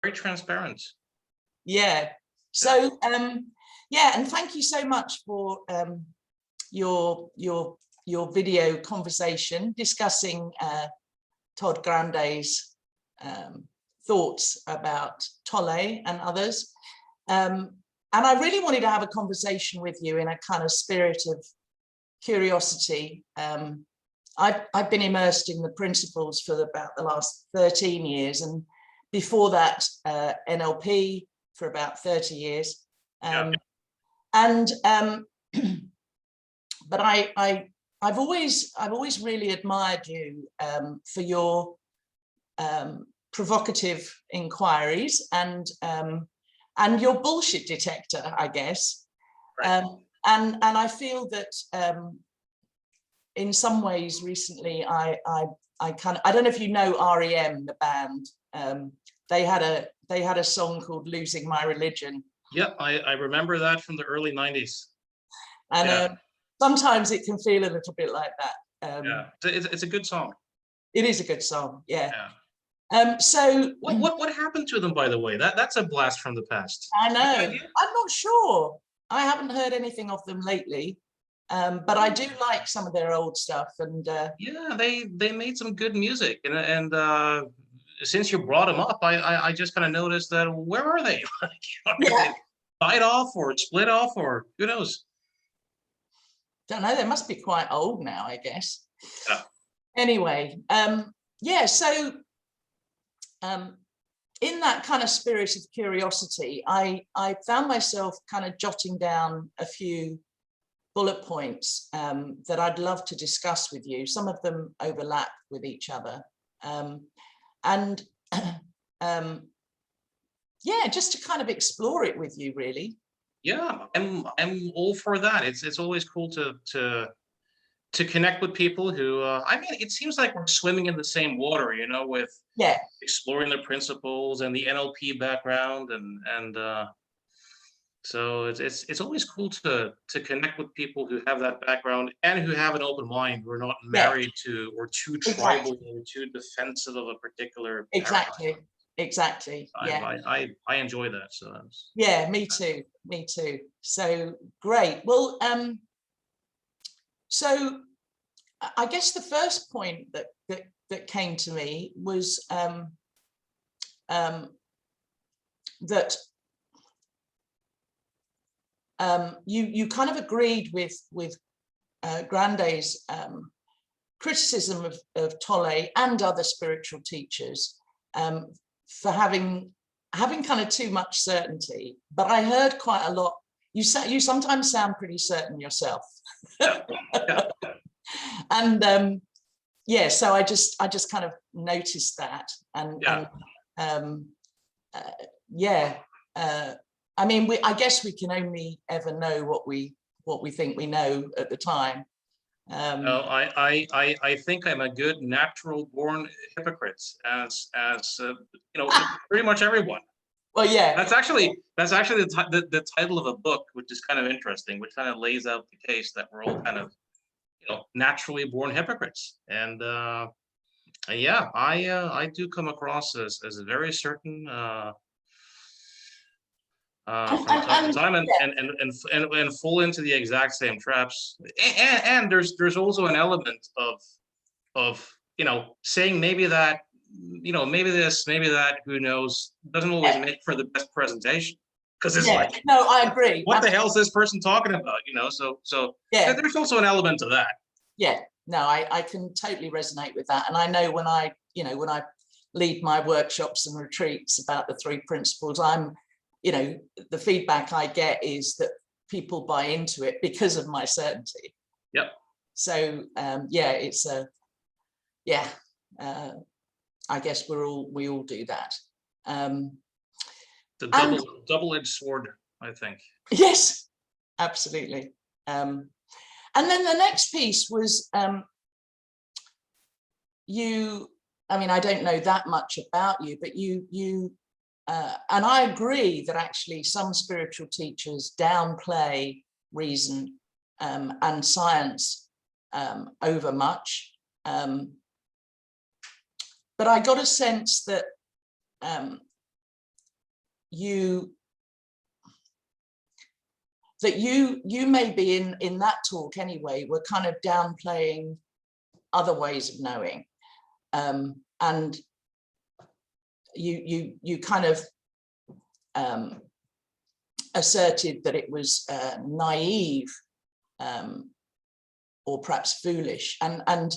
very transparent. Yeah. So yeah, and thank you so much for your video conversation discussing Todd Grande's thoughts about Tolle and others. And I really wanted to have a conversation with you in a kind of spirit of curiosity. I've been immersed in the principles for about the last 13 years, and before that NLP for about 30 years. But I've always really admired you for your provocative inquiries and your bullshit detector, I guess. Right. And I feel that in some ways recently I don't know if you know REM, the band. They had a song called "Losing My Religion." Yeah, I remember that from the early 90s. And sometimes it can feel a little bit like that. Yeah, it's a good song. It is a good song, yeah. So what happened to them, by the way? That's a blast from the past. I know. I'm not sure. I haven't heard anything of them lately, but I do like some of their old stuff. And yeah, they made some good music, and since you brought them up, I just kind of noticed that where are they? They died off or split off or who knows? Don't know. They must be quite old now, I guess. Yeah. Anyway, yeah. So in that kind of spirit of curiosity, I found myself kind of jotting down a few bullet points that I'd love to discuss with you. Some of them overlap with each other. And yeah, just to kind of explore it with you, really. Yeah, I'm all for that. It's always cool to connect with people who I mean, it seems like we're swimming in the same water, you know, with exploring the principles and the NLP background, and so it's always cool to connect with people who have that background and who have an open mind. We're not married to or too tribal or too defensive of a particular paradigm. Exactly. Yeah. I enjoy that. So that's, yeah, me too. Me too. So great. Well, so I guess the first point that came to me was that you kind of agreed with Grande's criticism of Tolle and other spiritual teachers for having kind of too much certainty. But I heard quite a lot. You sometimes sound pretty certain yourself. And yeah, so I just kind of noticed that, and I mean, I guess we can only ever know what we think we know at the time. No, I think I'm a good natural born hypocrite, as you know, pretty much everyone. Well, yeah. That's actually the title of a book, which is kind of interesting, which kind of lays out the case that we're all kind of, you know, naturally born hypocrites. And yeah, I do come across as a very certain from time to time, and fall into the exact same traps. And there's also an element of you know, saying maybe that, you know, maybe this, maybe that, who knows, doesn't always make for the best presentation, because it's like, no, I agree. What the hell is this person talking about? You know, so yeah, there's also an element of that. Yeah, no, I can totally resonate with that, and I know when I lead my workshops and retreats about the three principles, you know, the feedback I get is that people buy into it because of my certainty. Yep. So yeah, it's I guess we all do that. The double-edged sword, I think. Yes, absolutely. And then the next piece was you. I mean, I don't know that much about you, but you. And I agree that actually some spiritual teachers downplay reason and science over much. But I got a sense that you maybe in that talk anyway were kind of downplaying other ways of knowing, and you kind of asserted that it was naive or perhaps foolish, and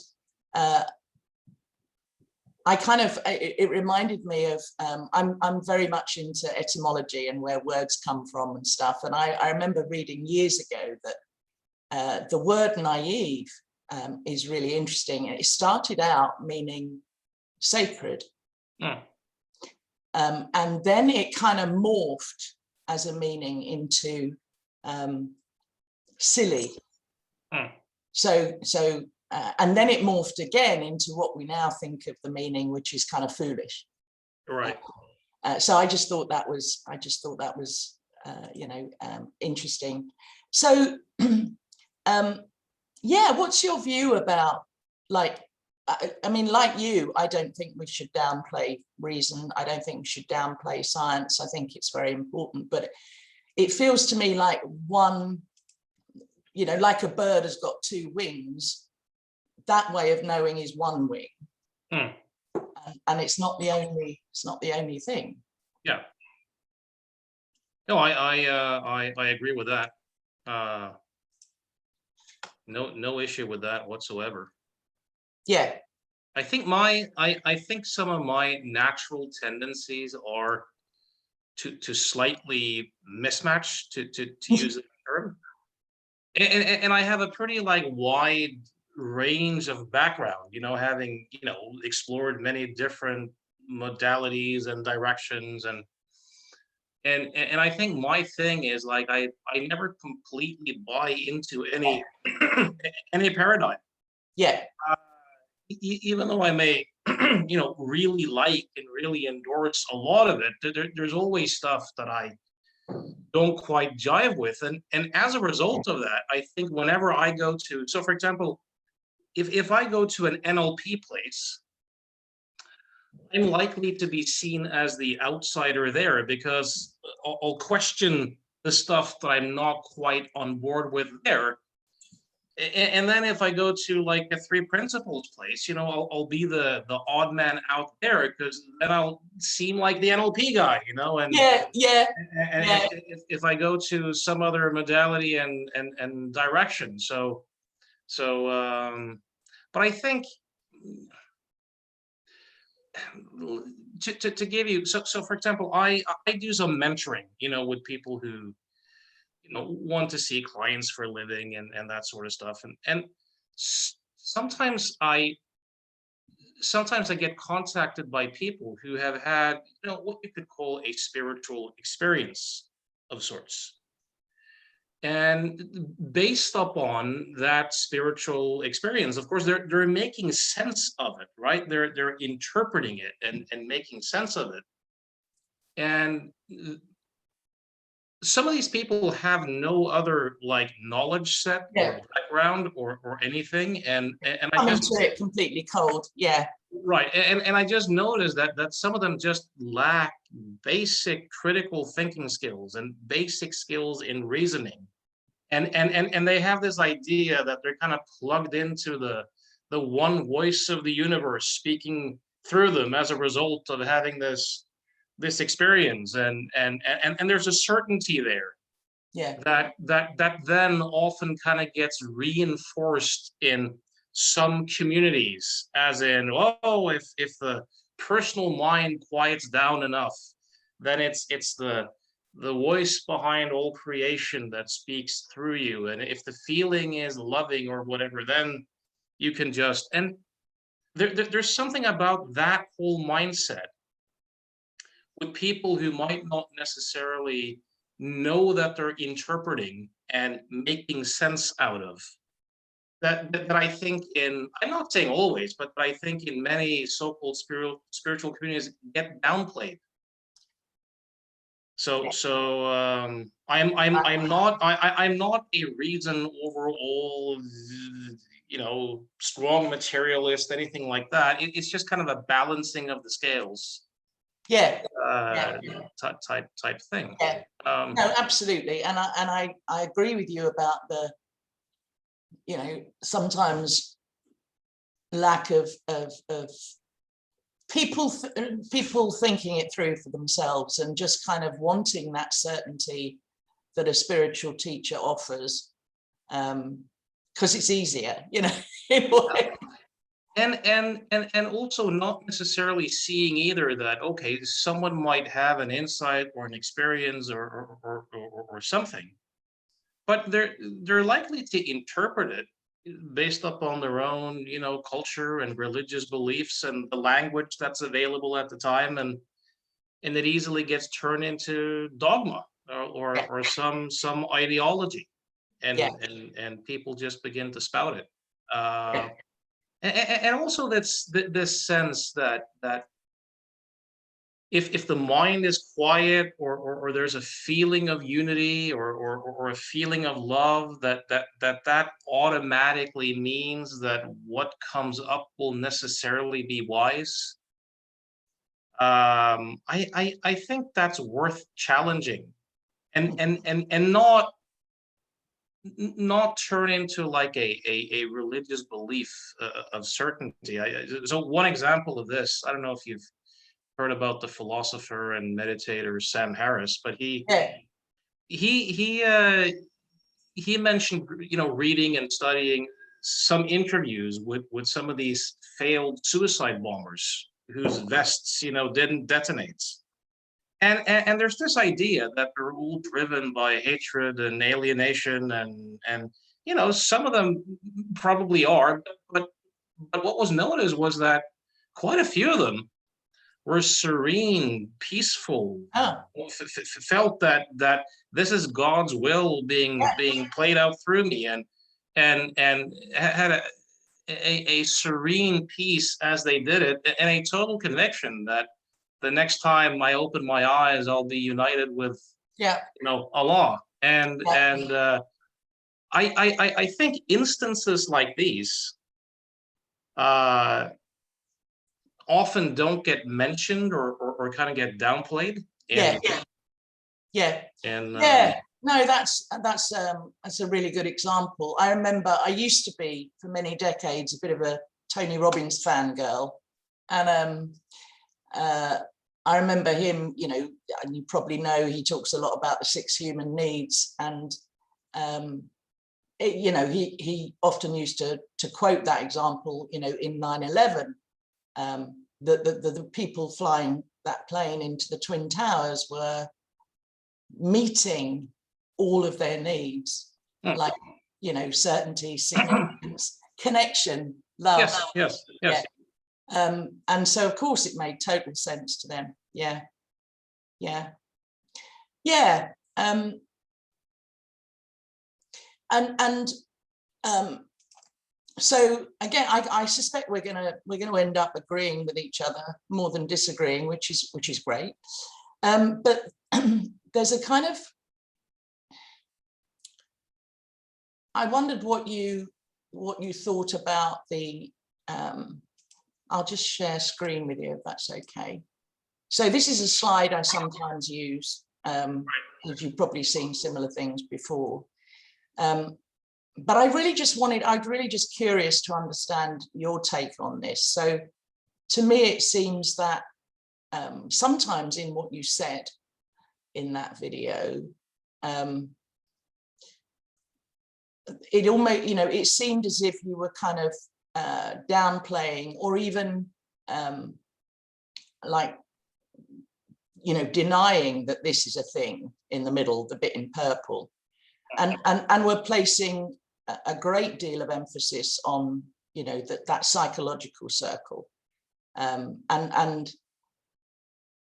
I kind of, it reminded me of, I'm very much into etymology and where words come from and stuff. And I remember reading years ago that the word naive is really interesting. It started out meaning sacred. And then it kind of morphed as a meaning into silly. So and then it morphed again into what we now think of the meaning, which is kind of foolish. Right. So I just thought that was, you know, interesting. So, yeah, what's your view about, like, I mean, like you, I don't think we should downplay reason. I don't think we should downplay science. I think it's very important, but it feels to me like one, you know, like a bird has got two wings. That way of knowing is one wing, and it's not the only thing. Yeah. No, I agree with that. No issue with that whatsoever. Yeah. I think some of my natural tendencies are to slightly mismatch, to use a term, and I have a pretty like wide range of background, you know, having, you know, explored many different modalities and directions, and I think my thing is like I never completely buy into any any paradigm. Yeah. Even though I may you know, really like and really endorse a lot of it, there's always stuff that I don't quite jive with, and as a result of that, I think whenever I go to, so for example, if I go to an NLP place, I'm likely to be seen as the outsider there because I'll question the stuff that I'm not quite on board with there. And then if I go to like a three principles place, you know, I'll be the odd man out there because then I'll seem like the NLP guy, you know. And and if I go to some other modality and direction, so but I think to give you, so for example, I do some mentoring, you know, with people who, you know, want to see clients for a living and that sort of stuff, and sometimes I get contacted by people who have had, you know, what you could call a spiritual experience of sorts. And based upon that spiritual experience, of course, they're making sense of it, right? They're interpreting it and making sense of it. And some of these people have no other like knowledge set or background or anything, and I just into it completely cold. Yeah. Right, and I just noticed that some of them just lack basic critical thinking skills and basic skills in reasoning, and they have this idea that they're kind of plugged into the one voice of the universe speaking through them as a result of having this experience, and there's a certainty there. Yeah. That then often kind of gets reinforced in some communities, as in, oh, if the personal mind quiets down enough, then it's the voice behind all creation that speaks through you, and if the feeling is loving or whatever, then you can just, and there's something about that whole mindset with people who might not necessarily know that they're interpreting and making sense out of. That I think I'm not saying always, but I think in many so-called spiritual communities get downplayed. I'm not a reason overall, you know, strong materialist, anything like that. It's just kind of a balancing of the scales. type thing. No, absolutely, and I agree with you about the, sometimes lack of people thinking it through for themselves and just kind of wanting that certainty that a spiritual teacher offers, because it's easier, in a way. And also not necessarily seeing either that, okay, someone might have an insight or an experience or something, but they're likely to interpret it based upon their own, culture and religious beliefs and the language that's available at the time, and it easily gets turned into dogma or some ideology, and people just begin to spout it. And also this sense that if the mind is quiet or there's a feeling of unity or a feeling of love, that automatically means that what comes up will necessarily be wise. I think that's worth challenging, and not turn into like a religious belief of certainty. So one example of this, I don't know if you've heard about the philosopher and meditator Sam Harris, but he mentioned, reading and studying some interviews with some of these failed suicide bombers whose vests, didn't detonate. And there's this idea that they're all driven by hatred and alienation, and some of them probably are, but what was noticed was that quite a few of them were serene, peaceful, felt that this is God's will being played out through me, and had a serene peace as they did it, and a total conviction that the next time I open my eyes, I'll be united with, Allah. And I think instances like these often don't get mentioned or kind of get downplayed. No, that's a really good example. I remember I used to be, for many decades, a bit of a Tony Robbins fangirl, and I remember him, and you probably know, he talks a lot about the 6 human needs, and he often used to quote that example, in 9/11, the people flying that plane into the Twin Towers were meeting all of their needs, like, certainty, significance, connection, love. Yes. And so of course it made total sense to them. So again, I suspect we're gonna end up agreeing with each other more than disagreeing, which is great. But there's a kind of, I wondered what you thought about the, I'll just share screen with you if that's okay. So this is a slide I sometimes use, as you've probably seen similar things before. But I'm really just curious to understand your take on this. So to me, it seems that sometimes in what you said in that video, it almost, it seemed as if you were kind of downplaying or even denying that this is a thing in the middle, the bit in purple, and we're placing a great deal of emphasis on that psychological circle, and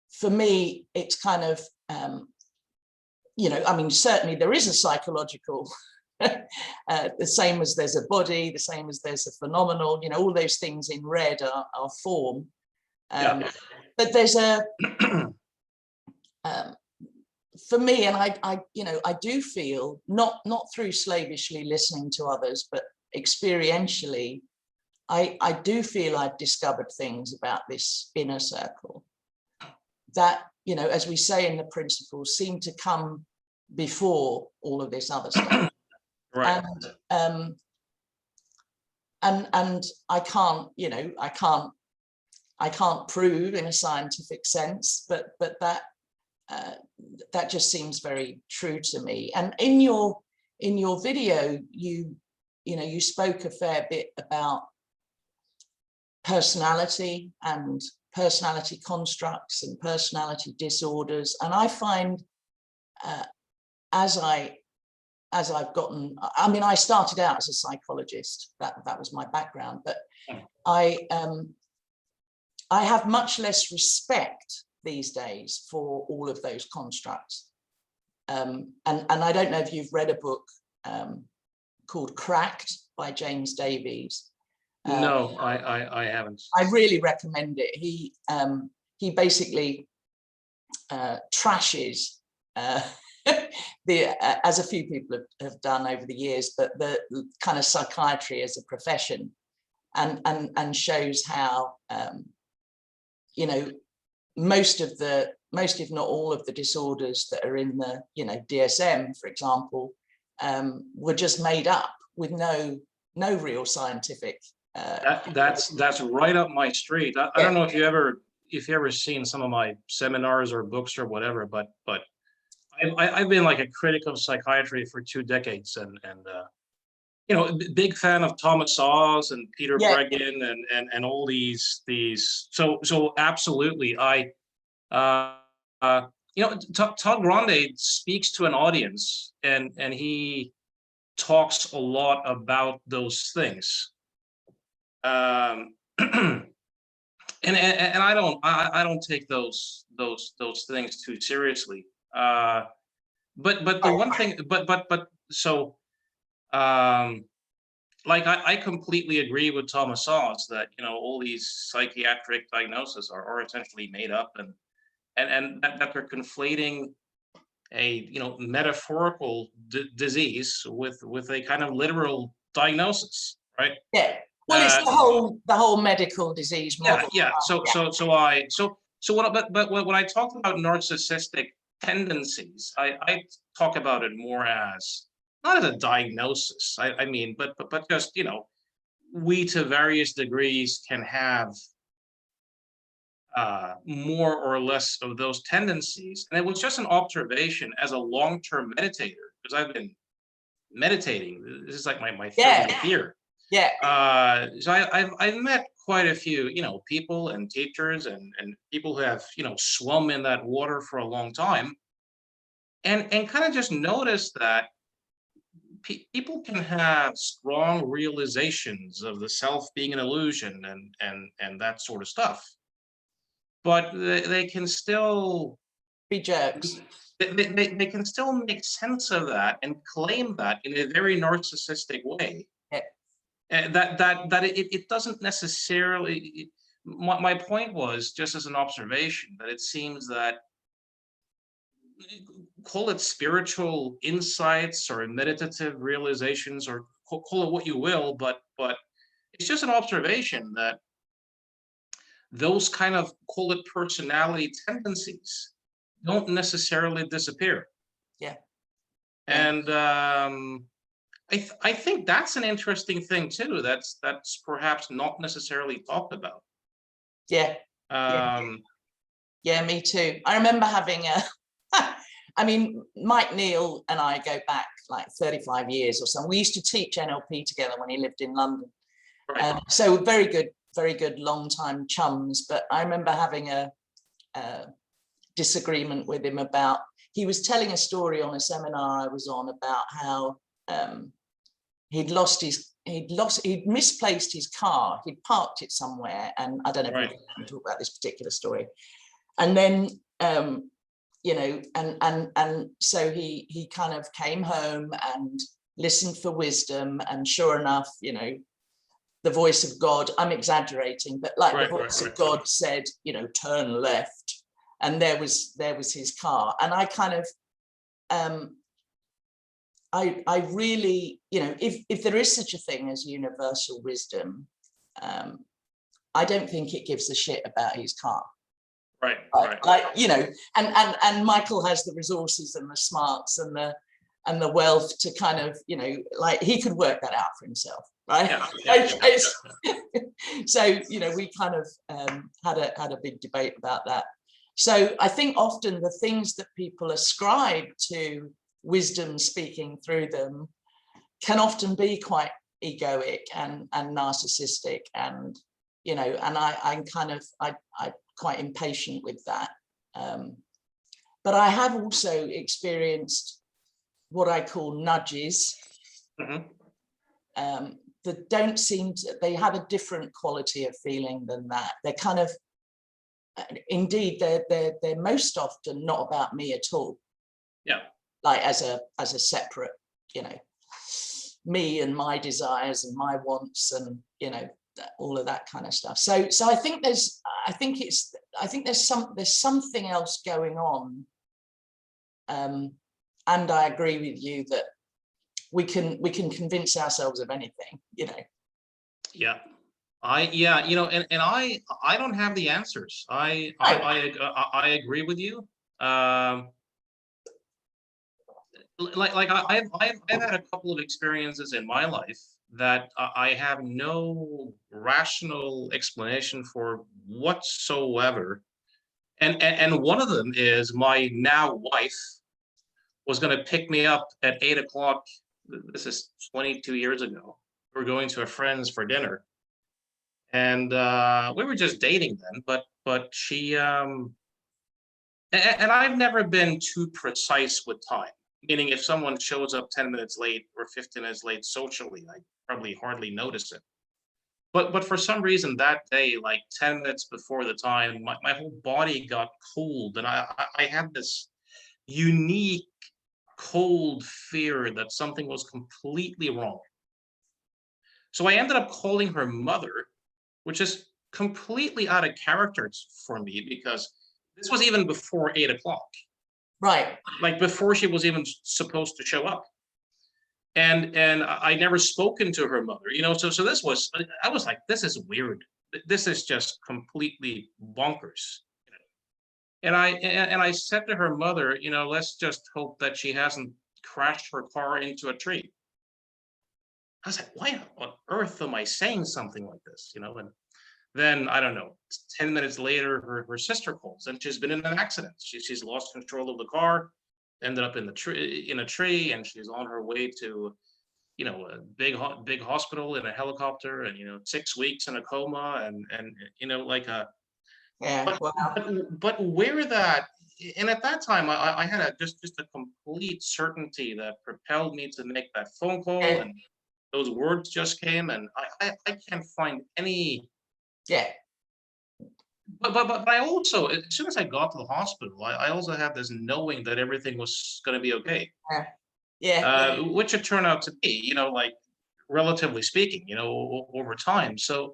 for me it's kind of I mean, certainly there is a psychological the same as there's a body, the same as there's a phenomenal, all those things in red are form, but there's a for me, and I do feel, not through slavishly listening to others, but experientially, I do feel I've discovered things about this inner circle. that, you know, as we say in the principles, seem to come before all of this other stuff. Right. And I can't, you know, I can't prove in a scientific sense, but that that just seems very true to me. And in your video, you know, you spoke a fair bit about personality and personality constructs and personality disorders. And I find as I've gotten, I mean, I started out as a psychologist, that was my background, but I have much less respect these days for all of those constructs. And I don't know if you've read a book called Cracked by James Davies. No, I haven't. I really recommend it. He basically trashes as a few people have done over the years, but the kind of psychiatry as a profession, and shows how you know, most if not all of the disorders that are in the, you know, DSM, for example, were just made up with no real scientific. That's right up my street. I don't know if you ever seen some of my seminars or books or whatever, but I've been like a critic of psychiatry for 2 decades, and you know, big fan of Thomas Szasz and Peter Breggin and all these. So absolutely, you know, Todd Grande speaks to an audience, and he talks a lot about those things. And I don't take those things too seriously. But the one thing, so like I completely agree with Thomas Szasz that, you know, all these psychiatric diagnoses are essentially made up, and that they're conflating a, you know, metaphorical disease with a kind of literal diagnosis, right? Yeah. Well, it's the whole medical disease model. Yeah. So when I talk about narcissistic tendencies, I talk about it more as not as a diagnosis. I mean, but just, you know, we to various degrees can have more or less of those tendencies. And it was just an observation as a long-term meditator, because I've been meditating. This is like my 30th year. Yeah. So I've met quite a few, you know, people and teachers and people who have, you know, swum in that water for a long time, and kind of just noticed that people can have strong realizations of the self being an illusion and that sort of stuff, but they can still be jerks. They can still make sense of that and claim that in a very narcissistic way. And that it doesn't necessarily. My point was just as an observation that it seems that, call it spiritual insights or meditative realizations, or call it what you will, but it's just an observation that those kind of, call it personality tendencies, don't necessarily disappear. Yeah. And I think that's an interesting thing too. That's perhaps not necessarily talked about. Yeah. Yeah, me too. I remember having I mean, Mike Neal and I go back like 35 years or so. We used to teach NLP together when he lived in London. Right. So very good long-time chums. But I remember having a disagreement with him about, he was telling a story on a seminar I was on about how he'd misplaced his car. He'd parked it somewhere, and I don't know if we can talk about this particular story. And then you know, and so he kind of came home and listened for wisdom, and sure enough, you know, the voice of God, I'm exaggerating, but like the voice of God said, you know, turn left, and there was his car. And I kind of I really, you know, if there is such a thing as universal wisdom, I don't think it gives a shit about his car. Right. Like, you know, and Michael has the resources and the smarts and the wealth to kind of, you know, like he could work that out for himself, right? So, you know, we kind of had a big debate about that. So I think often the things that people ascribe to wisdom speaking through them can often be quite egoic and narcissistic, and, you know, and I'm quite impatient with that. But I have also experienced what I call nudges that don't seem to, they have a different quality of feeling than that. They're kind of, indeed, they're most often not about me at all. Yeah. Like as a separate, you know, me and my desires and my wants and, you know, all of that kind of stuff. So I think there's something else going on. And I agree with you that we can convince ourselves of anything, you know. Yeah. You know, and I don't have the answers. I agree with you. I've had a couple of experiences in my life that I have no rational explanation for whatsoever. And one of them is my now wife was going to pick me up at 8 o'clock. This is 22 years ago. We were going to a friend's for dinner, and we were just dating then. But she and I've never been too precise with time. Meaning, if someone shows up 10 minutes late or 15 minutes late socially, I probably hardly notice it. But for some reason that day, like 10 minutes before the time, my whole body got cold, and I had this unique cold fear that something was completely wrong. So I ended up calling her mother, which is completely out of character for me, because this was even before 8 o'clock. Right. Like before she was even supposed to show up. And I never spoken to her mother, you know, so this was, I was like, this is weird. This is just completely bonkers. And I said to her mother, you know, let's just hope that she hasn't crashed her car into a tree. I was like, why on earth am I saying something like this, you know? And then, I don't know, 10 minutes later, her sister calls, and she's been in an accident. She's lost control of the car, ended up in a tree, and she's on her way to, you know, a big hospital in a helicopter, and, you know, 6 weeks in a coma, and you know, like a. Yeah. But where that, and at that time, I had just a complete certainty that propelled me to make that phone call, and those words just came, and I can't find any. Yeah. But I also, as soon as I got to the hospital, I also had this knowing that everything was going to be okay. Yeah. Which it turned out to be, you know, like relatively speaking, you know, over time. So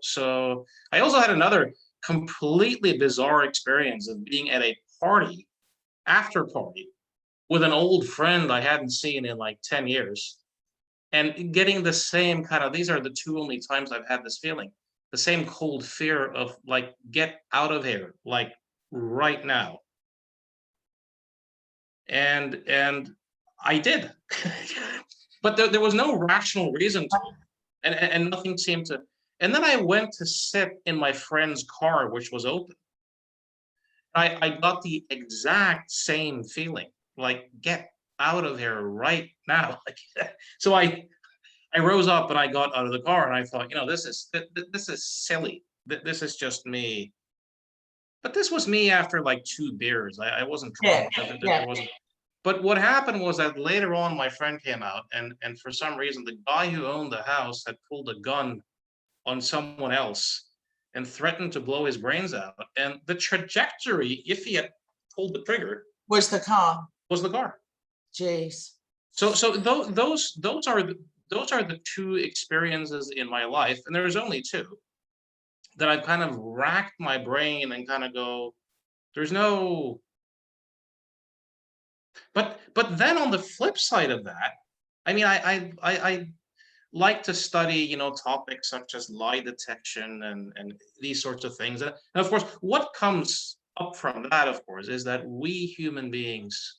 I also had another completely bizarre experience of being at a party, after party, with an old friend I hadn't seen in like 10 years, and getting the same kind of, these are the two only times I've had this feeling, the same cold fear of like, get out of here, like right now. And I did. But there was no rational reason to it. And nothing seemed to. And then I went to sit in my friend's car, which was open. I got the exact same feeling, like, get out of here right now. So I rose up and I got out of the car, and I thought, you know, this is silly. This is just me. But this was me after like 2 beers. I wasn't drunk. There wasn't. But what happened was that later on, my friend came out, and for some reason, the guy who owned the house had pulled a gun on someone else and threatened to blow his brains out. And the trajectory, if he had pulled the trigger, was the car. Jeez. So those are the two experiences in my life, and there's only two, that I've kind of racked my brain and kind of go, there's no. But then on the flip side of that, I mean, I like to study, you know, topics such as lie detection and these sorts of things. And of course, what comes up from that, of course, is that we human beings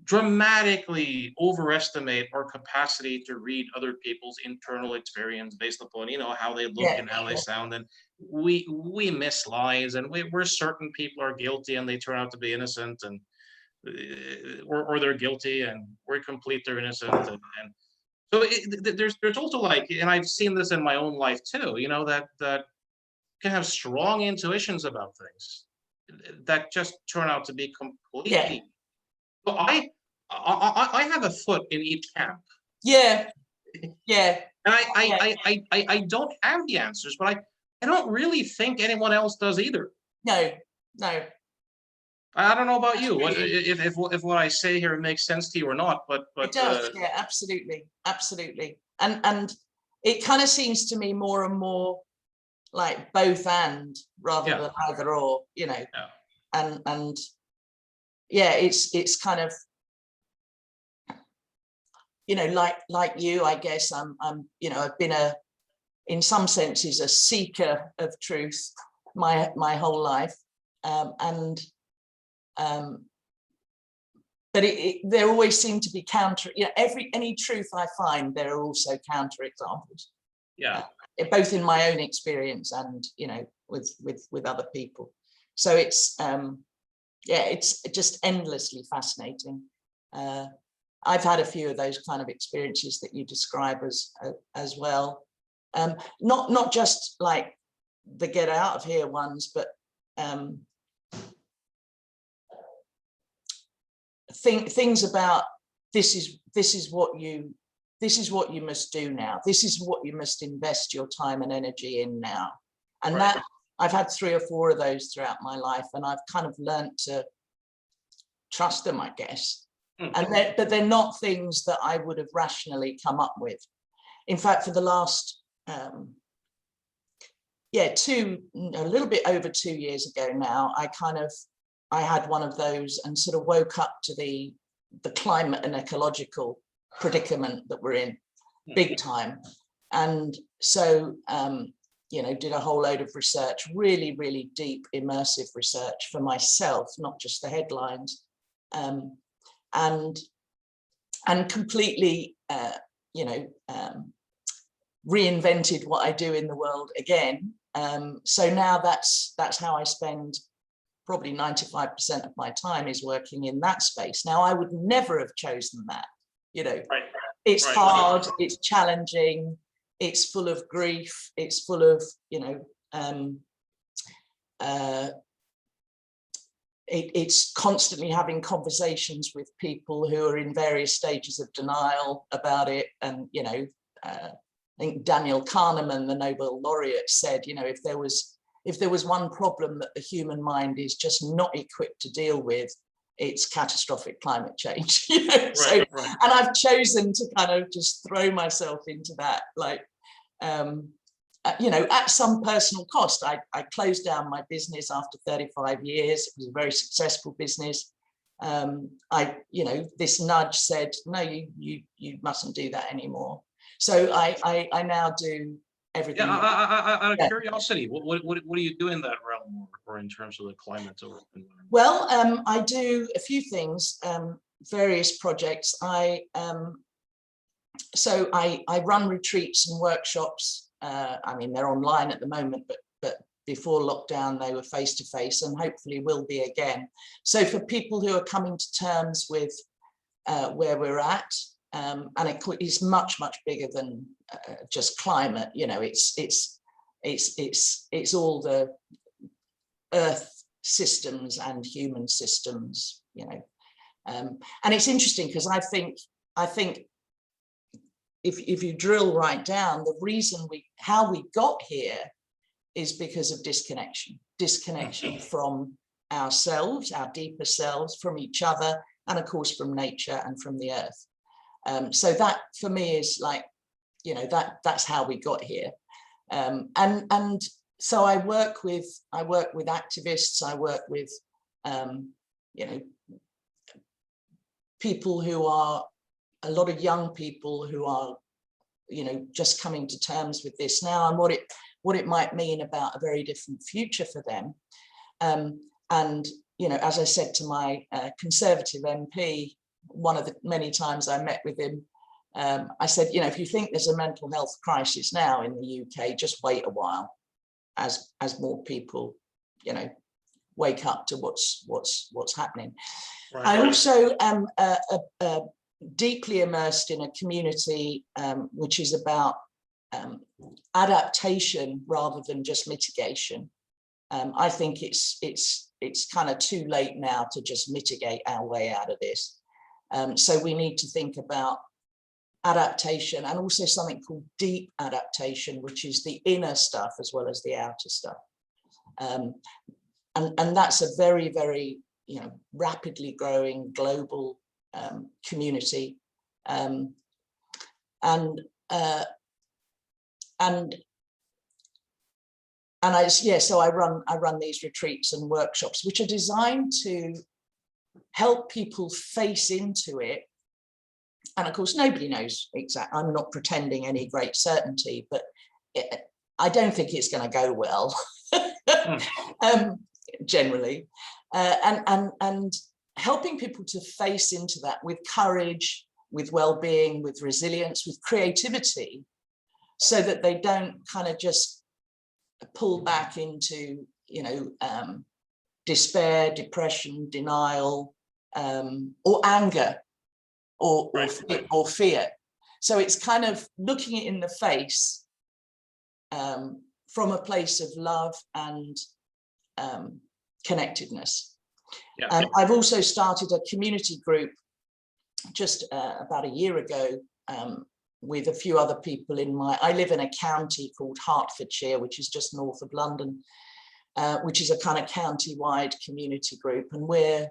dramatically overestimate our capacity to read other people's internal experience based upon, how they look and how they sound. And we miss lies, and we're certain people are guilty and they turn out to be innocent, and or they're guilty and we're complete they're innocent. And so there's also like, and I've seen this in my own life too, that can have strong intuitions about things that just turn out to be completely. So I have a foot in each camp. Yeah. And I don't have the answers, but I don't really think anyone else does either. No. I don't know about you. If what I say here makes sense to you or not, but it does. Yeah, absolutely. And it kind of seems to me more and more like both and rather than either or, and yeah, it's kind of, like you, I guess I'm I've been in some senses a seeker of truth my whole life, but there always seem to be counter, any truth I find, there are also counter examples. Both in my own experience and with other people. So it's it's just endlessly fascinating. I've had a few of those kind of experiences that you describe as well. Not just like the get out of here ones, but things about this is what you must do now. This is what you must invest your time and energy in now. And that I've had 3 or 4 of those throughout my life, and I've kind of learned to trust them, I guess. But they're not things that I would have rationally come up with. In fact, for the last a little bit over 2 years ago now, I had one of those and sort of woke up to the climate and ecological predicament that we're in, big time. And so did a whole load of research, really, really deep, immersive research for myself, not just the headlines, and completely reinvented what I do in the world again. So now that's how I spend probably 95% of my time, is working in that space. Now, I would never have chosen that. It's hard, it's challenging, it's full of grief, it's full of it's constantly having conversations with people who are in various stages of denial about it. And I think Daniel Kahneman, the Nobel laureate, said, if there was one problem that the human mind is just not equipped to deal with, it's catastrophic climate change. And I've chosen to kind of just throw myself into that, like, at some personal cost. I closed down my business after 35 years. It was a very successful business. This nudge said, no, you mustn't do that anymore. So I now do everything. Out of curiosity, what do you do in that realm, or in terms of the climate? Well, I do a few things, various projects. I run retreats and workshops. They're online at the moment, but before lockdown they were face-to-face, and hopefully will be again. So for people who are coming to terms with where we're at, and it is much bigger than just climate. It's all the earth systems and human systems. And it's interesting because I think if you drill right down, the reason how we got here is because of disconnection from ourselves, our deeper selves, from each other, and of course from nature and from the earth. So that for me is like, that's how we got here. And so I work with activists. I work with people who are, a lot of young people who are just coming to terms with this now, and what it might mean about a very different future for them. And, you know, as I said to my Conservative MP, one of the many times I met with him, I said, you know, if you think there's a mental health crisis now in the UK, just wait a while as more people, you know, wake up to what's happening. Right. I also am deeply immersed in a community which is about adaptation rather than just mitigation. I think it's kind of too late now to just mitigate our way out of this. So we need to think about adaptation, and also something called deep adaptation, which is the inner stuff as well as the outer stuff. And that's a very, very, you know, rapidly growing global community. And so I run these retreats and workshops, which are designed to help people face into it. And of course, nobody knows exactly. I'm not pretending any great certainty, but I don't think it's going to go well, generally. And helping people to face into that with courage, with well-being, with resilience, with creativity, so that they don't kind of just pull back into, you know, despair, depression, denial, or anger, or fear. So it's kind of looking it in the face from a place of love and connectedness. Yeah. And I've also started a community group just about a year ago with a few other people I live in a county called Hertfordshire, which is just north of London, which is a kind of county-wide community group. And we're,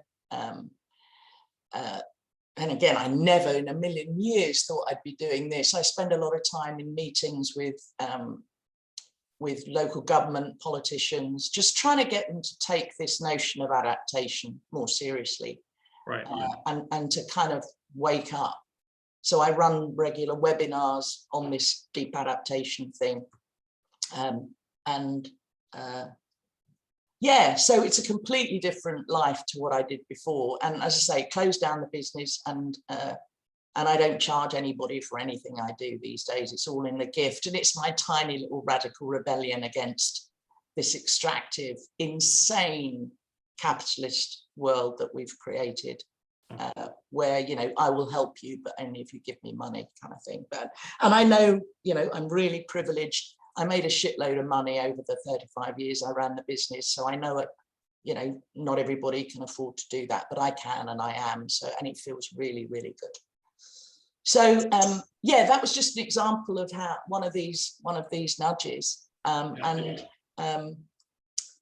and again, I never in a million years thought I'd be doing this. I spend a lot of time in meetings with local government politicians, just trying to get them to take this notion of adaptation more seriously, right? And to kind of wake up. So I run regular webinars on this deep adaptation thing. Yeah, so it's a completely different life to what I did before. And as I say, closed down the business, and I don't charge anybody for anything I do these days. It's all in the gift. And it's my tiny little radical rebellion against this extractive, insane capitalist world that we've created, where, you know, I will help you, but only if you give me money, kind of thing. And I know, you know, I'm really privileged. I made a shitload of money over the 35 years I ran the business. So I know it, you know, not everybody can afford to do that, but I can, and I am. So, and it feels really, really good. So, yeah, that was just an example of how one of these nudges. And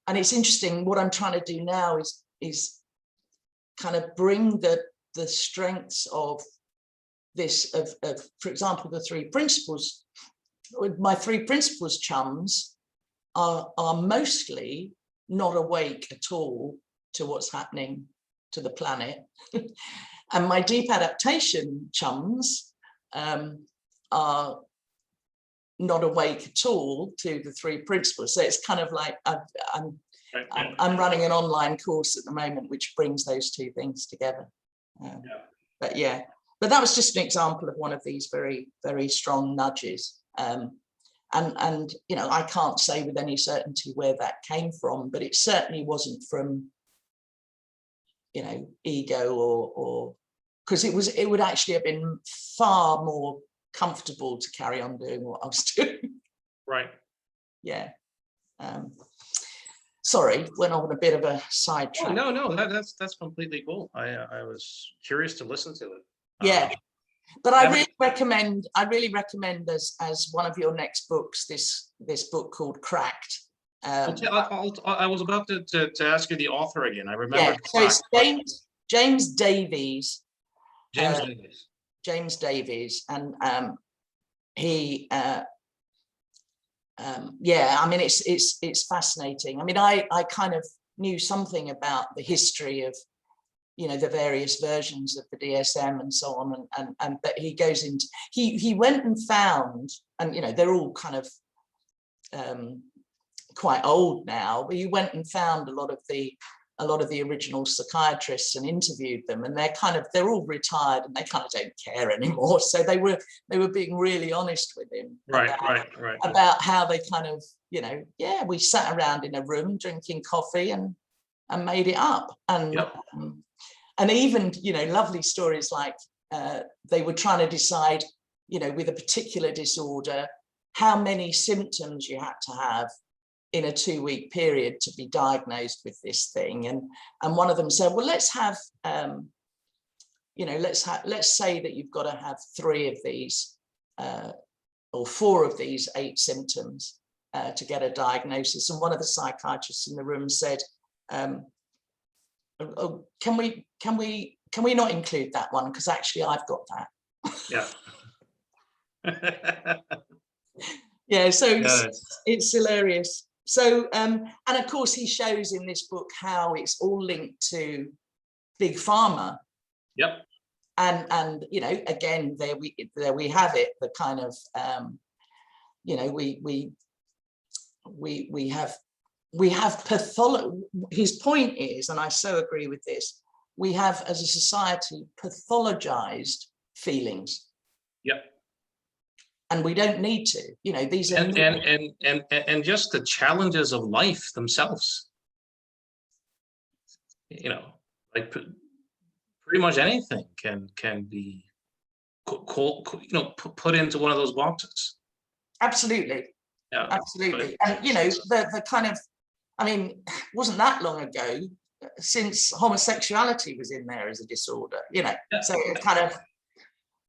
it's interesting. What I'm trying to do now is kind of bring the strengths of this, of for example, the three principles. My three principles chums are mostly not awake at all to what's happening to the planet. And my deep adaptation chums are not awake at all to the three principles. So it's kind of like I'm running an online course at the moment which brings those two things together. But yeah, but that was just an example of one of these very, very strong nudges. And you know, I can't say with any certainty where that came from, but it certainly wasn't from, you know, ego or because it would actually have been far more comfortable to carry on doing what I was doing. Right. Yeah. Sorry, went on a bit of a sidetrack. Oh, no, that's completely cool. I was curious to listen to it. Yeah. But I really recommend as one of your next books, this book called Cracked. I was about to ask you the author again. I remember. Yeah, so it's James Davies. James Davies, and he. Yeah, I mean it's fascinating. I mean, I kind of knew something about the history of, you know, the various versions of the DSM and so on, and but he goes into, he went and found, and you know, they're all kind of quite old now, but he went and found a lot of the original psychiatrists and interviewed them, and they're all retired and they kind of don't care anymore. So they were being really honest with him about how they kind of, you know, yeah, we sat around in a room drinking coffee and made it up. And and even, you know, lovely stories like they were trying to decide, you know, with a particular disorder, how many symptoms you had to have in a 2-week period to be diagnosed with this thing. And one of them said, well, let's have, you know, let's say that you've got to have 3 of these or 4 of these 8 symptoms to get a diagnosis. And one of the psychiatrists in the room said, oh, can we not include that one? Because actually I've got that. Yeah. Yeah, so it's hilarious. So, and of course he shows in this book how it's all linked to Big Pharma. Yep. And you know, again, there we have it, the kind of, you know, we have pathology. His point is, and I so agree with this, we have as a society pathologized feelings. Yep. And we don't need to, you know, these are and just the challenges of life themselves, you know, like pretty much anything can be you know, put into one of those boxes. Absolutely. Yeah, absolutely. And you know, the kind of, I mean, it wasn't that long ago since homosexuality was in there as a disorder, you know. So it kind of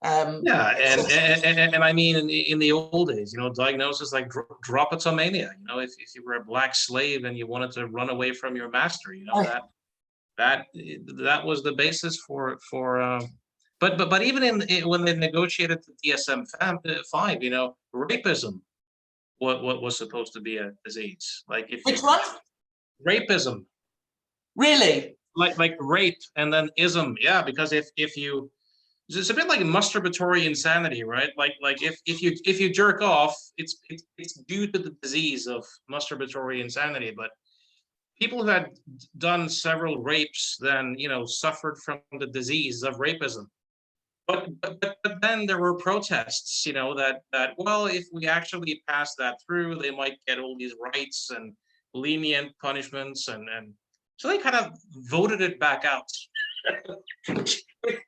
yeah, and I mean, in the old days, you know, diagnosis like dropatomania, you know, if you were a black slave and you wanted to run away from your master, you know, that was the basis for but even when they negotiated the DSM-5, you know, rapism what was supposed to be a disease. Like if which one? Rapism. Really? Like rape and then ism, yeah, because if you, it's a bit like masturbatory insanity, right? Like if you jerk off, it's due to the disease of masturbatory insanity. But people who had done several rapes then, you know, suffered from the disease of rapism. But then there were protests, you know, that well, if we actually pass that through, they might get all these rights and lenient punishments, and so they kind of voted it back out.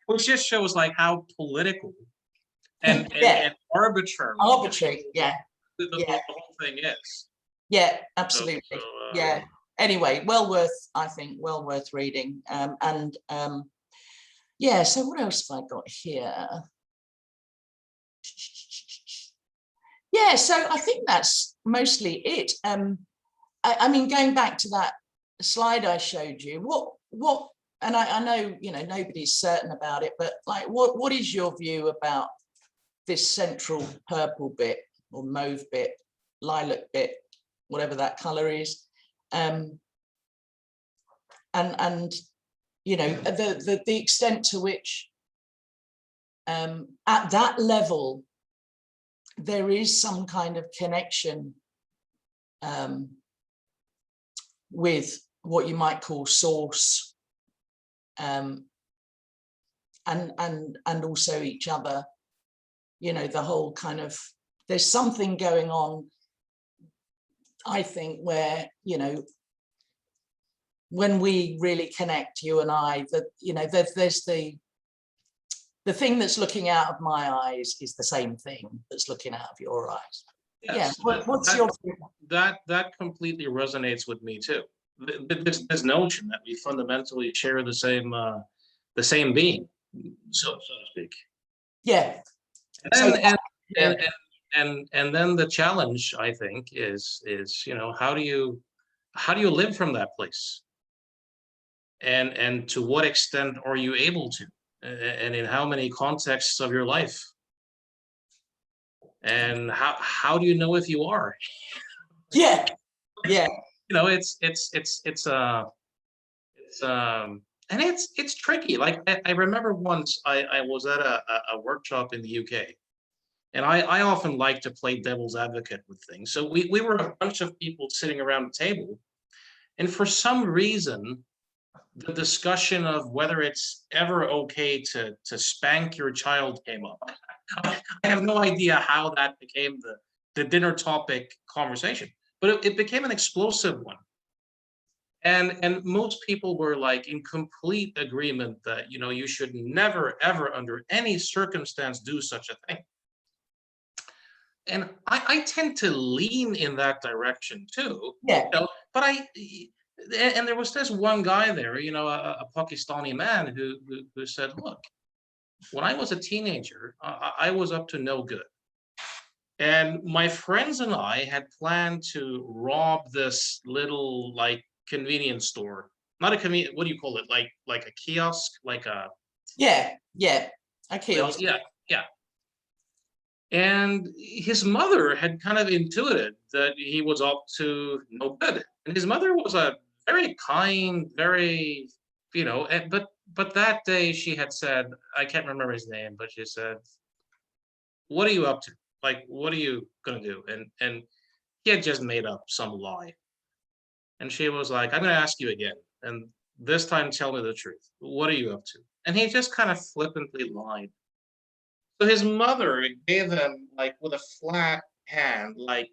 Which just shows like how political and arbitrary yeah the whole thing is. Yeah, absolutely. Yeah, anyway, I think well worth reading. Yeah, so what else have I got here? Yeah, so I think that's mostly it. I mean, going back to that slide I showed you, what and I know, you know, nobody's certain about it, but like, what is your view about this central purple bit or mauve bit, lilac bit, whatever that color is, and you know, the extent to which at that level there is some kind of connection with what you might call source, and also each other, you know, the whole kind of, there's something going on, I think, where, you know, when we really connect, you and I, that, you know, there's the thing that's looking out of my eyes is the same thing that's looking out of your eyes. Yes, yeah. What's your that completely resonates with me too. This notion that we fundamentally share the same being, so to speak. Yeah. And then the challenge, I think, is you know, how do you live from that place, and to what extent are you able to, and in how many contexts of your life, and how do you know if you are? Yeah. You know, it's and it's tricky. Like I remember once I was at a workshop in the UK, And I often like to play devil's advocate with things. So we were a bunch of people sitting around the table, and for some reason, the discussion of whether it's ever okay to spank your child came up. I have no idea how that became the dinner topic conversation, but it became an explosive one. And most people were like in complete agreement that, you know, you should never, ever, under any circumstance, do such a thing. And I tend to lean in that direction too. Yeah. You know, but and there was this one guy there, you know, a Pakistani man who said, look, when I was a teenager, I was up to no good. And my friends and I had planned to rob this little like convenience store. Not a convenience, what do you call it? Like a kiosk, like a yeah, a well, kiosk. yeah. And his mother had kind of intuited that he was up to no good. And his mother was a very kind, very, you know, but that day she had said, I can't remember his name, but she said, what are you up to? Like, what are you gonna do? And he had just made up some lie. And she was like, I'm gonna ask you again. And this time tell me the truth. What are you up to? And he just kind of flippantly lied. So his mother gave him, like, with a flat hand, like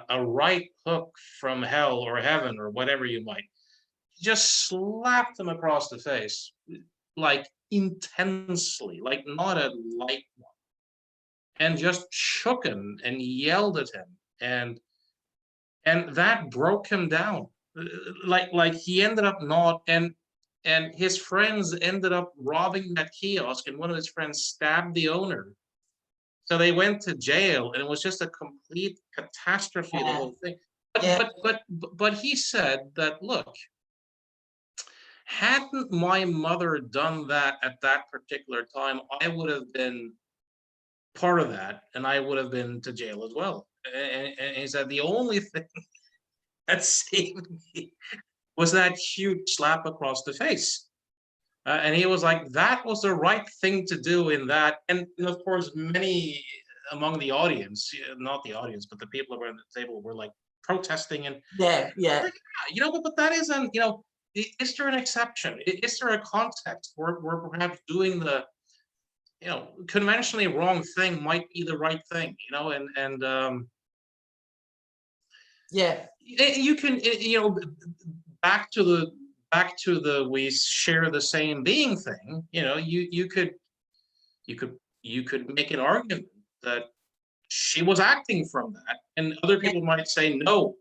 a right hook from hell or heaven or whatever you might. Just slapped him across the face, like intensely, like not a light one, and just shook him and yelled at him, and that broke him down. Like he ended up not, and his friends ended up robbing that kiosk, and one of his friends stabbed the owner. So they went to jail, and it was just a complete catastrophe, the whole thing. But he said that, look, hadn't my mother done that at that particular time, I would have been part of that, and I would have been to jail as well. And he said the only thing that saved me was that huge slap across the face. And he was like, that was the right thing to do in that. And of course, many among the audience, not the audience, but the people around the table were like protesting. And yeah, you know, but that isn't, you know, is there an exception? Is there a context where perhaps doing the, you know, conventionally wrong thing might be the right thing, you know, and yeah, you can, you know, back to the we share the same being thing, you know, you could make an argument that she was acting from that, and other people might say no,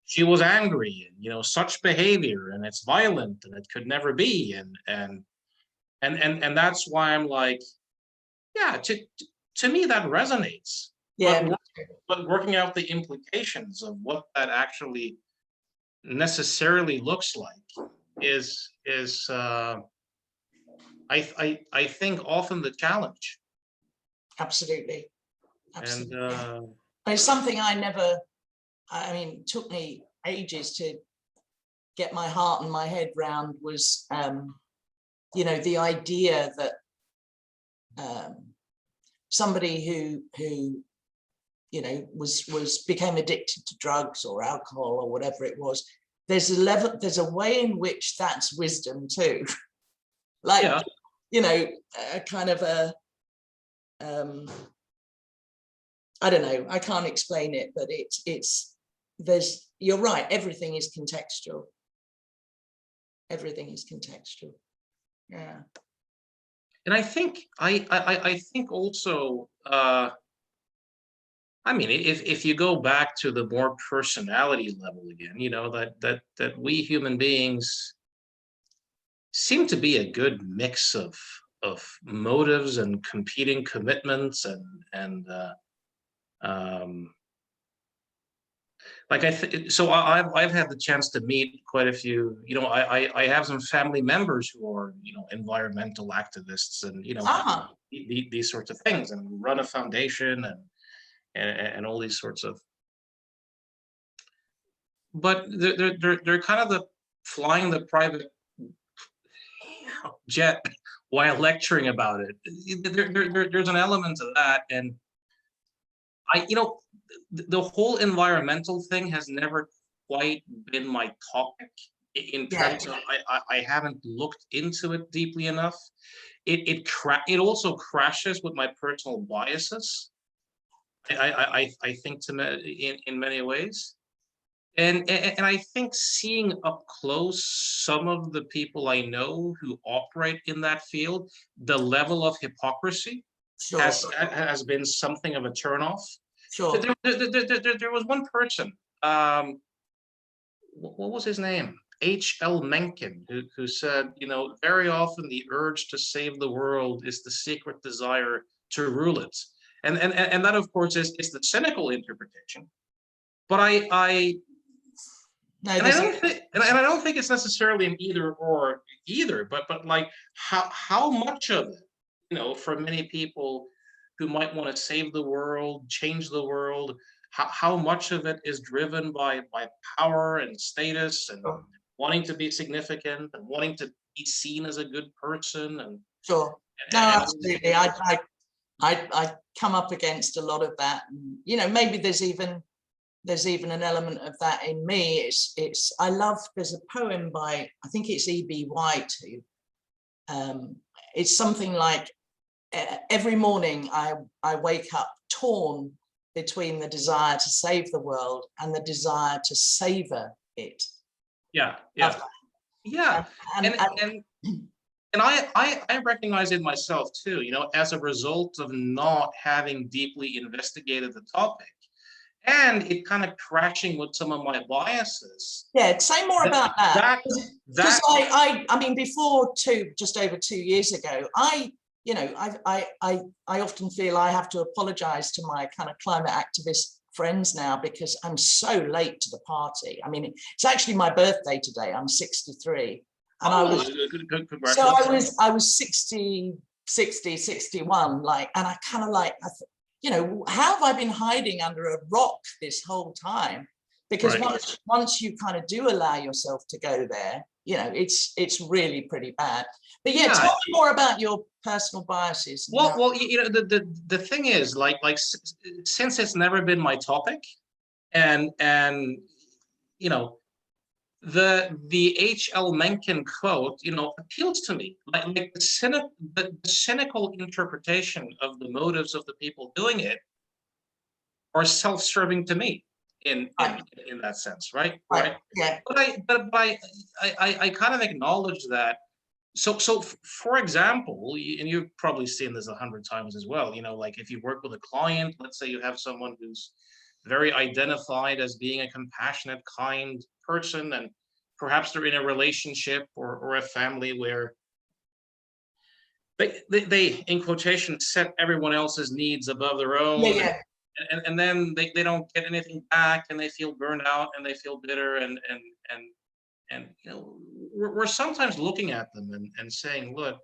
she was angry, and, you know, such behavior, and it's violent, and it could never be, and that's why I'm like, yeah, to me that resonates. yeah. But working out the implications of what that actually necessarily looks like is I think often the challenge. Absolutely. And it's something I mean, it took me ages to get my heart and my head round, was you know, the idea that somebody who you know became addicted to drugs or alcohol or whatever it was, there's a way in which that's wisdom too. Like, yeah. You know, a kind of a I don't know, I can't explain it, but you're right, everything is contextual. Everything is contextual. Yeah. And I think also, I mean, if you go back to the more personality level again, you know, that we human beings seem to be a good mix of motives and competing commitments, and like so I've had the chance to meet quite a few, you know, I have some family members who are, you know, environmental activists, and, you know, these sorts of things, and run a foundation, and all these sorts of, but they're kind of the flying the private jet while lecturing about it. There's an element of that, and the whole environmental thing has never quite been my topic in terms of I haven't looked into it deeply enough. It also crashes with my personal biases. I think in many ways. And I think seeing up close some of the people I know who operate in that field, the level of hypocrisy has been something of a turnoff. Sure. There was one person, what was his name? H.L. Mencken, who said, very often the urge to save the world is the secret desire to rule it. And that, of course, is the cynical interpretation. But I don't think it's necessarily an either or either, but like how much of it, for many people who might want to save the world, change the world, how much of it is driven by power and status and wanting to be significant and wanting to be seen as a good person and no, absolutely. I come up against a lot of that. And, maybe there's even an element of that in me. There's a poem by, I think it's E.B. White, who it's something like, every morning I wake up torn between the desire to save the world and the desire to savor it. Yeah. And I recognize it myself too, as a result of not having deeply investigated the topic. And it kind of crashing with some of my biases. Yeah, say more about that. Because I mean, before just over 2 years ago, I often feel I have to apologize to my kind of climate activist friends now because I'm so late to the party. I mean, it's actually my birthday today. I'm 63. And I was 61, and I kind of how have I been hiding under a rock this whole time? Because once you kind of do allow yourself to go there, it's really pretty bad. But tell me more about your personal biases. Well, the thing is, like since it's never been my topic, and the H.L. Mencken quote, appeals to me. Like the cynical interpretation of the motives of the people doing it are self-serving to me in that sense, right? Yeah. But I kind of acknowledge that. So for example, and you've probably seen this 100 times as well, like if you work with a client, let's say you have someone who's very identified as being a compassionate, kind person, and perhaps they're in a relationship or a family where they in quotation set everyone else's needs above their own. And then they don't get anything back and they feel burned out and they feel bitter and we're sometimes looking at them and saying, look,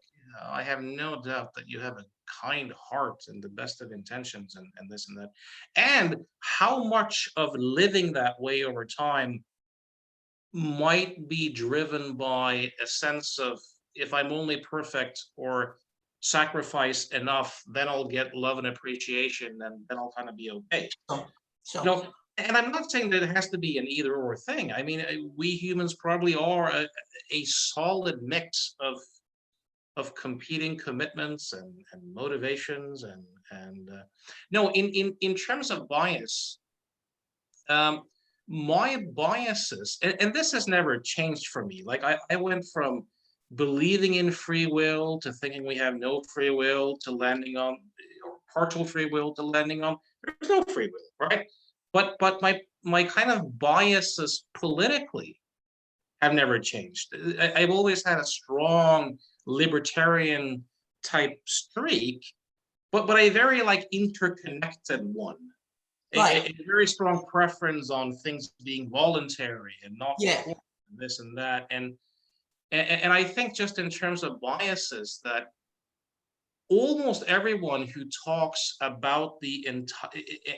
I have no doubt that you have a kind heart and the best of intentions and this and that. And how much of living that way over time might be driven by a sense of, if I'm only perfect or sacrifice enough, then I'll get love and appreciation and then I'll kind of be okay. And I'm not saying that it has to be an either or thing. I mean, we humans probably are a solid mix of competing commitments and motivations and no, in terms of bias, my biases, and this has never changed for me. Like I went from believing in free will to thinking we have no free will to landing on, or partial free will to landing on there's no free will, right? But my kind of biases politically have never changed. I've always had a strong libertarian type streak, but a very interconnected one. A very strong preference on things being voluntary and not this and that. And I think just in terms of biases, that almost everyone who talks about the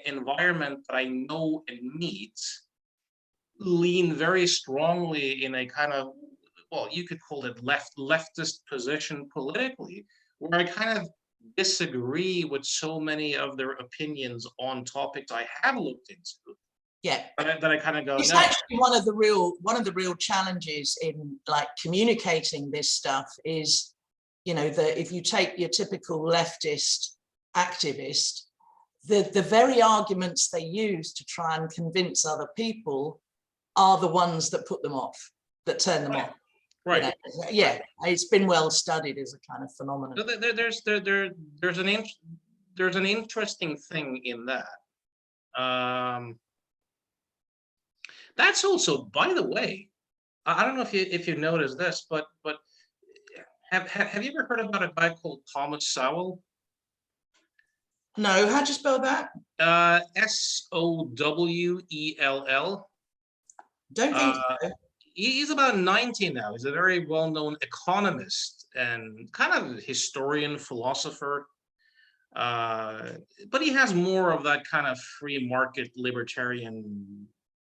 environment that I know and meet lean very strongly in a kind of, well, you could call it leftist position politically, where I kind of disagree with so many of their opinions on topics I have looked into. Yeah, that I kind of go, it's no. actually one of the real challenges in like communicating this stuff is, you know, that if you take your typical leftist activist, the very arguments they use to try and convince other people are the ones that put them off, that turn them off. Right. You know? Yeah, it's been well studied as a kind of phenomenon. There's an interesting thing in that. That's also, by the way, I don't know if you noticed this, but have you ever heard about a guy called Thomas Sowell? No, how'd you spell that? Sowell. Don't think so. He's about 90 now. He's a very well-known economist and kind of historian, philosopher. But he has more of that kind of free market libertarian,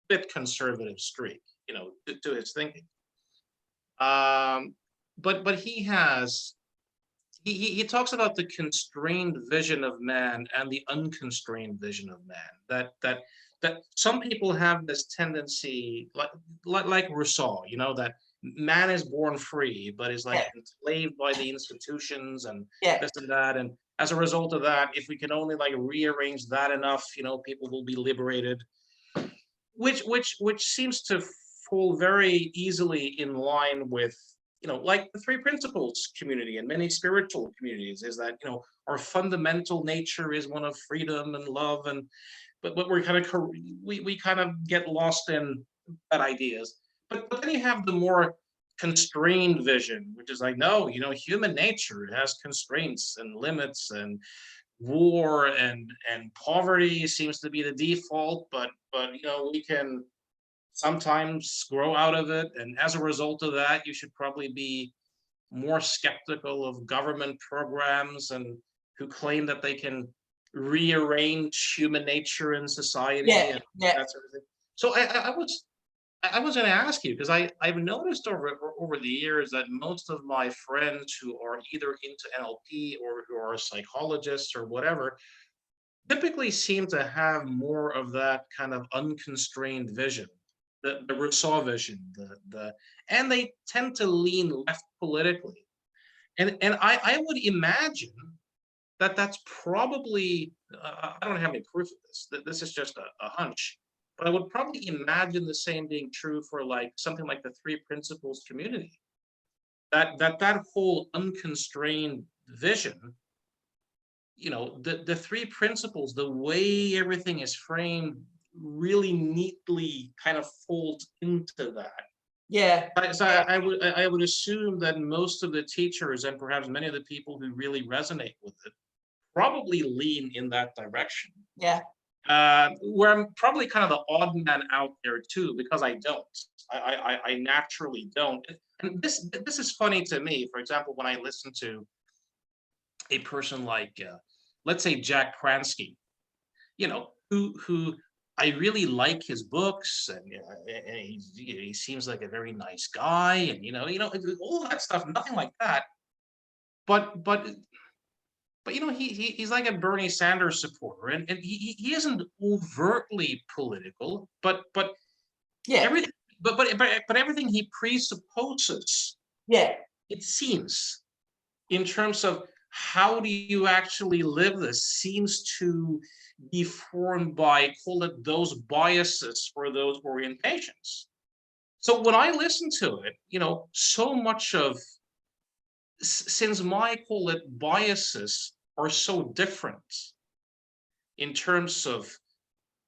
bit conservative streak, you know, to his thinking. But he talks about the constrained vision of man and the unconstrained vision of man. That some people have this tendency, like Rousseau, you know, that man is born free, but is like enslaved by the institutions and this and that. And as a result of that, if we can only like rearrange that enough, you know, people will be liberated. Which seems to fall very easily in line with, you know, like the Three Principles community and many spiritual communities, is that, you know, our fundamental nature is one of freedom and love, and but we're kind of we kind of get lost in that ideas. But then you have the more constrained vision, which is like, no, you know, human nature has constraints and limits, and war and poverty seems to be the default, but you know, we can sometimes grow out of it, and as a result of that, you should probably be more skeptical of government programs and who claim that they can rearrange human nature in society and that sort of thing. So I was going to ask you, because I've noticed over the years that most of my friends who are either into NLP or who are psychologists or whatever typically seem to have more of that kind of unconstrained vision, the Rousseau vision, and they tend to lean left politically. And I would imagine that that's probably, I don't have any proof of this, that this is just a hunch, but I would probably imagine the same being true for like something like the Three Principles community. That whole unconstrained vision, you know, the Three Principles, the way everything is framed, really neatly kind of folds into that. Yeah. So I would assume that most of the teachers and perhaps many of the people who really resonate with it probably lean in that direction. Yeah. Where I'm probably kind of the odd man out there too, because I don't. I naturally don't. And this is funny to me. For example, when I listen to a person like, let's say Jack Pransky, you know, who I really like his books, and he seems like a very nice guy, and you know all that stuff, nothing like that. But you know, he's like a Bernie Sanders supporter, and he isn't overtly political, but everything, but everything he presupposes, it seems, in terms of how do you actually live this, seems to be formed by, call it, those biases or those orientations. So when I listen to it, you know, so much of, since my, call it, biases are so different in terms of,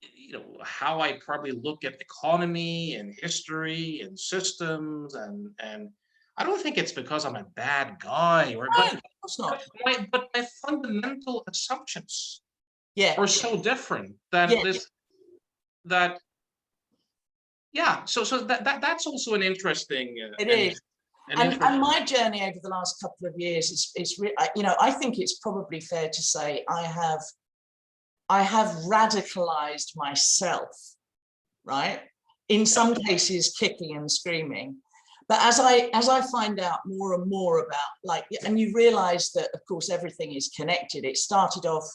you know, how I probably look at economy and history and systems, and I don't think it's because I'm a bad guy, or but my fundamental assumptions are so different that so that's also an interesting it is. And my journey over the last couple of years is you know, I think it's probably fair to say I have radicalized myself, right? In some cases kicking and screaming, But as I find out more and more about, like, and you realize that, of course, everything is connected. It started off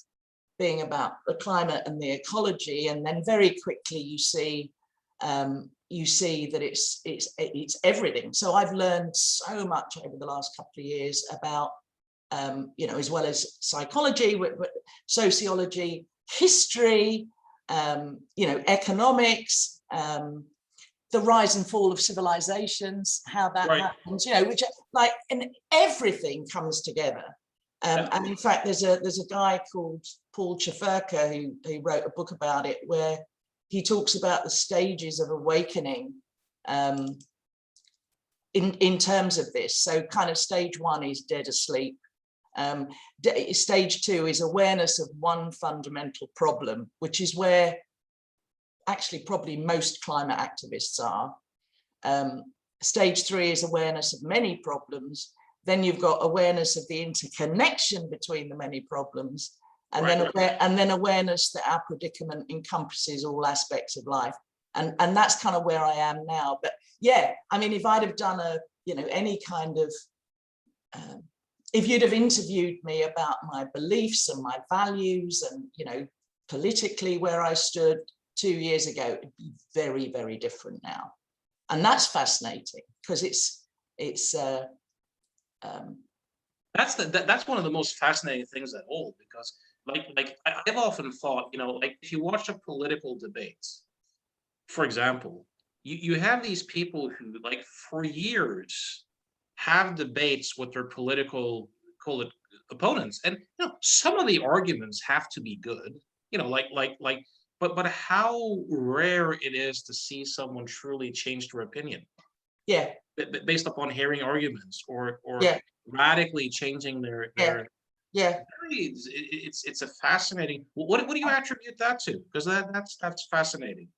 being about the climate and the ecology, and then very quickly you see that it's everything. So I've learned so much over the last couple of years about, you know, as well as psychology, sociology, history, you know, economics, the rise and fall of civilizations, how that happens, you know, which, like, and everything comes together. And in fact, there's a guy called Paul Chaferka who wrote a book about it, where he talks about the stages of awakening in terms of this. So kind of stage 1 is dead asleep. Stage 2 is awareness of one fundamental problem, which is where actually probably most climate activists are. Stage 3 is awareness of many problems. Then you've got awareness of the interconnection between the many problems, and then awareness that our predicament encompasses all aspects of life. And that's kind of where I am now. But yeah, I mean, if I'd have done you know, any kind of, if you'd have interviewed me about my beliefs and my values and, you know, politically where I stood 2 years ago, it'd be very, very different now. And that's fascinating, because that's one of the most fascinating things at all, because like I've often thought, you know, like if you watch a political debates, for example, you have these people who, like, for years have debates with their political opponents, and, you know, some of the arguments have to be good, you know, but how rare it is to see someone truly change their opinion. Yeah. Based upon hearing arguments or radically changing their it's a fascinating. What do you attribute that to? Because that's fascinating.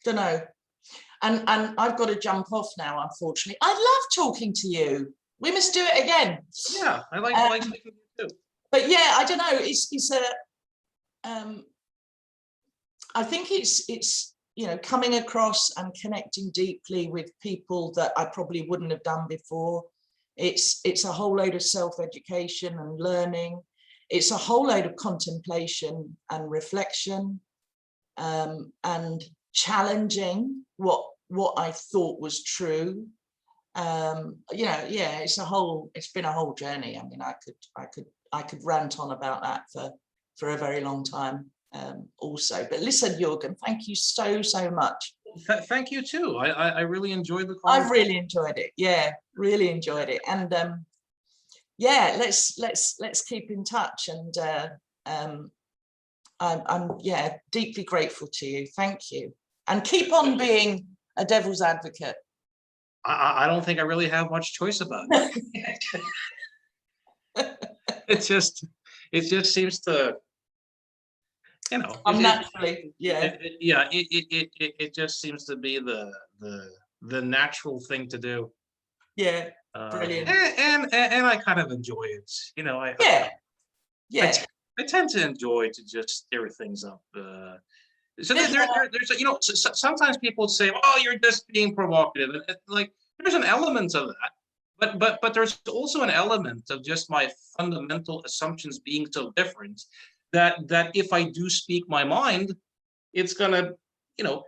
Don't know. And I've got to jump off now, unfortunately. I love talking to you. We must do it again. Yeah, I like speaking to you too. But yeah, I don't know. It's a. I think it's you know, coming across and connecting deeply with people that I probably wouldn't have done before. It's a whole load of self-education and learning. It's a whole load of contemplation and reflection, and challenging what I thought was true. You know, yeah, it's been a whole journey. I mean, I could rant on about that for a very long time, also. But listen, Joergen, thank you so much. Thank you too. I really enjoyed the conversation. I've really enjoyed it. Yeah, really enjoyed it. And yeah, let's keep in touch. And I'm deeply grateful to you. Thank you. And keep on being a devil's advocate. I don't think I really have much choice about it. It just seems to, you know, naturally, it just seems to be the natural thing to do. Yeah, brilliant. And I kind of enjoy it, you know. I tend to enjoy to just stir things up. So there's, you know, sometimes people say, "Oh, you're just being provocative," and like, there's an element of that, but there's also an element of just my fundamental assumptions being so different that if I do speak my mind, it's gonna, you know,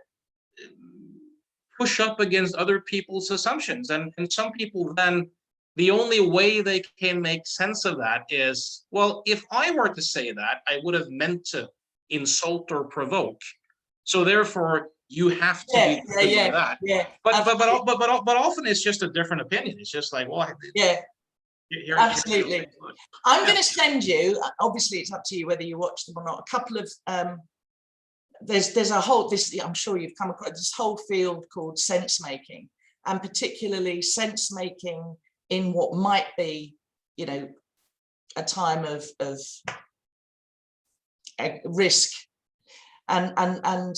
push up against other people's assumptions, and some people then, the only way they can make sense of that is, well, if I were to say that, I would have meant to insult or provoke. So therefore, you have to be doing that. Yeah. But often it's just a different opinion. It's just like, well, absolutely. I'm going to send you. Obviously, it's up to you whether you watch them or not. A couple of there's a whole. I'm sure you've come across this whole field called sense making, and particularly sense making in what might be, you know, a time of risk. And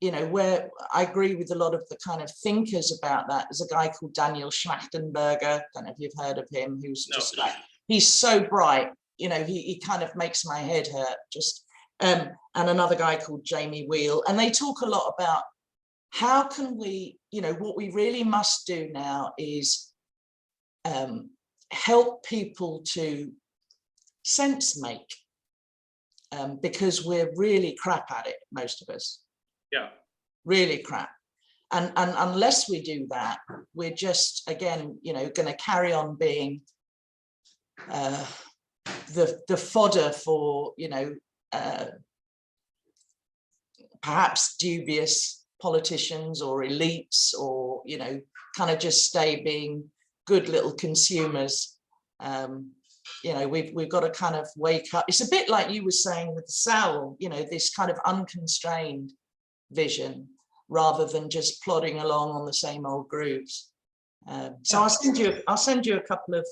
you know, where I agree with a lot of the kind of thinkers about that. There's a guy called Daniel Schmachtenberger, I don't know if you've heard of him, who's just like, he's so bright, you know, he kind of makes my head hurt. Just and another guy called Jamie Wheel, and they talk a lot about how can we, you know, what we really must do now is help people to sense make, because we're really crap at it, most of us. Yeah. Really crap. And unless we do that, we're just, again, you know, going to carry on being the fodder for, you know, perhaps dubious politicians or elites, or, you know, kind of just stay being good little consumers. You know, we've got to kind of wake up. It's a bit like you were saying with the cell, you know, this kind of unconstrained vision, rather than just plodding along on the same old grooves. So I'll send you a couple of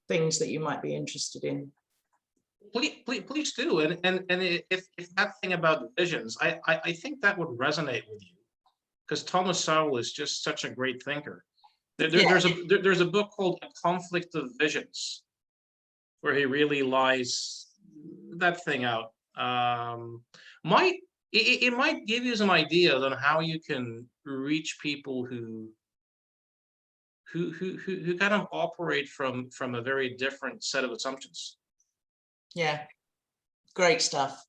things that you might be interested in. Please do. And if that thing about visions, I think that would resonate with you, because Thomas Sowell is just such a great thinker. There's a book called A Conflict of Visions, where he really lies that thing out. It might give you some ideas on how you can reach people who kind of operate from a very different set of assumptions. Yeah, great stuff.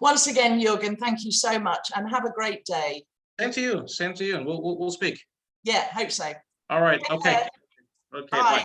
Once again, Joergen, thank you so much, and have a great day. Same to you, and we'll speak. Yeah, hope so. All right. Okay. Okay. Bye.